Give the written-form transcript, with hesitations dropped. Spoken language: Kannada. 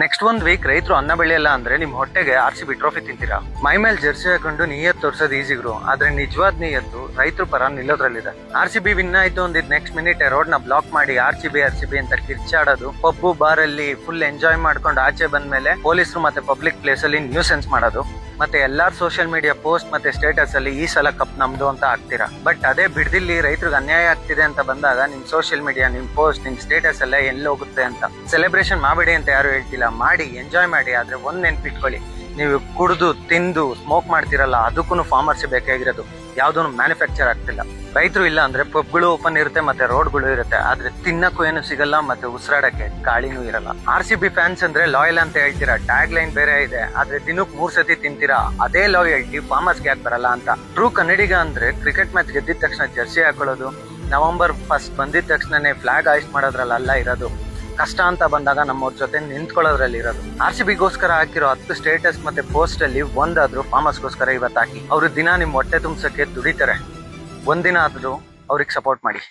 ನೆಕ್ಸ್ಟ್ ಒಂದ್ ವೀಕ್ ರೈತರು ಅನ್ನ ಬೆಳೆಯಲ್ಲ ಅಂದ್ರೆ ನಿಮ್ ಹೊಟ್ಟೆಗೆ RCB ಟ್ರೋಫಿ ತಿಂತೀರಾ. ಮೈ ಮೇಲೆ ಜರ್ಸಿ ಹಾಕೊಂಡು ನಿಯತ್ ತೋರ್ಸೋದು ಈಸಿಗ್ರು, ಆದ್ರೆ ನಿಜವಾದ ನಿಯತ್ತು ರೈತರು ಪರ ನಿಲ್ಲೋದ್ರಲ್ಲಿದೆ. RCB ವಿನ್ ಆಯ್ತು ಅಂದಿದ್ ನೆಕ್ಸ್ಟ್ ಮಿನಿಟ್ ರೋಡ್ ನ ಬ್ಲಾಕ್ ಮಾಡಿ RCB ಅಂತ ಕಿರ್ಚಾಡೋದು, ಪಬ್ಬು ಬಾರ್ ಅಲ್ಲಿ ಫುಲ್ ಎಂಜಾಯ್ ಮಾಡ್ಕೊಂಡು ಆಚೆ ಬಂದ್ಮೇಲೆ ಪೊಲೀಸರು ಮತ್ತೆ ಪಬ್ಲಿಕ್ ಪ್ಲೇಸ್ ಅಲ್ಲಿ ನ್ಯೂಸೆನ್ಸ್ ಮಾಡೋದು, ಮತ್ತೆ ಎಲ್ಲಾರ್ ಸೋಷಿಯಲ್ ಮೀಡಿಯಾ ಪೋಸ್ಟ್ ಮತ್ತೆ ಸ್ಟೇಟಸ್ ಅಲ್ಲಿ ಈ ಸಲ ಕಪ್ ನಮ್ದು ಅಂತ ಹಾಕ್ತೀರಾ. ಬಟ್ ಅದೇ ಬಿಡ್ದಿಲ್ಲಿ ರೈತರಿಗೆ ಅನ್ಯಾಯ ಆಗ್ತಿದೆ ಅಂತ ಬಂದಾಗ ನಿಮ್ ಸೋಷಿಯಲ್ ಮೀಡಿಯಾ, ನಿಮ್ ಪೋಸ್ಟ್, ನಿಮ್ ಸ್ಟೇಟಸ್ ಎಲ್ಲ ಎಲ್ಲಿ ಹೋಗುತ್ತೆ ಅಂತ. ಸೆಲೆಬ್ರೇಷನ್ ಮಾಡಬೇಡಿ ಅಂತ ಯಾರು ಹೇಳ್ತಿಲ್ಲ, ಮಾಡಿ ಎಂಜಾಯ್ ಮಾಡಿ. ಆದ್ರೆ ಒಂದ್ ನೆನ್ಪಿಟ್ಕೊಳ್ಳಿ, ನೀವು ಕುಡಿದು ತಿಂದು ಸ್ಮೋಕ್ ಮಾಡ್ತಿರಲ್ಲ ಅದಕ್ಕೂ ಫಾರ್ಮರ್ಸ್ ಬೇಕಾಗಿರೋದು, ಯಾವ್ದೂ ಮ್ಯಾನುಫ್ಯಾಕ್ಚರ್ ಆಗ್ತಿಲ್ಲ. ರೈತರು ಇಲ್ಲ ಅಂದ್ರೆ ಪಬ್ಗಳು ಓಪನ್ ಇರುತ್ತೆ ಮತ್ತೆ ರೋಡ್ಗಳು ಇರುತ್ತೆ, ಆದ್ರೆ ತಿನ್ನಕ್ಕೂ ಏನು ಸಿಗಲ್ಲ ಮತ್ತೆ ಉಸಿರಾಡಕ್ಕೆ ಗಾಳಿನೂ ಇರಲ್ಲ. RCB ಫ್ಯಾನ್ಸ್ ಅಂದ್ರೆ ಲಾಯಲ್ ಅಂತ ಹೇಳ್ತೀರಾ, ಟ್ಯಾಗ್ ಲೈನ್ ಬೇರೆ ಇದೆ, ಆದ್ರೆ ದಿನಕ್ಕೆ 3 ಸತಿ ತಿಂತೀರಾ. ಅದೇ ಲಾಯಲ್ಟಿ ಫಾರ್ಮರ್ಸ್ಗೆ ಯಾಕೆ ಬರಲ್ಲ ಅಂತ. ಟ್ರೂ ಕನ್ನಡಿಗ ಅಂದ್ರೆ ಕ್ರಿಕೆಟ್ ಮ್ಯಾಚ್ ಗೆದ್ದಿದ ತಕ್ಷಣ ಜರ್ಸಿ ಹಾಕೊಳ್ಳೋದು, ನವೆಂಬರ್ 1 ಬಂದಿದ ತಕ್ಷಣನೇ ಫ್ಲಾಗ್ ಹಾಯ್ಸ್ಟ್ ಮಾಡೋದ್ರಲ್ಲ ಇರೋದು. ಕಷ್ಟ ಅಂತ ಬಂದಾಗ ನಮ್ಮವ್ರ ಜೊತೆ ನಿಂತ್ಕೊಳ್ಳೋದ್ರಲ್ಲಿ ಇರೋದು. RCBಗೋಸ್ಕರ ಹಾಕಿರೋ 10 ಸ್ಟೇಟಸ್ ಮತ್ತೆ ಪೋಸ್ಟ್ ಅಲ್ಲಿ ಒಂದಾದ್ರೂ ಫಾರ್ಮರ್ಸ್ಗೋಸ್ಕರ ಇವತ್ತು ಹಾಕಿ. ಅವ್ರು ದಿನ ನಿಮ್ ಹೊಟ್ಟೆ ತುಂಬಸಕ್ಕೆ ದುಡಿತಾರೆ, ಒಂದಿನ ಆದ್ರೂ ಅವ್ರಿಗೆ ಸಪೋರ್ಟ್ ಮಾಡಿ.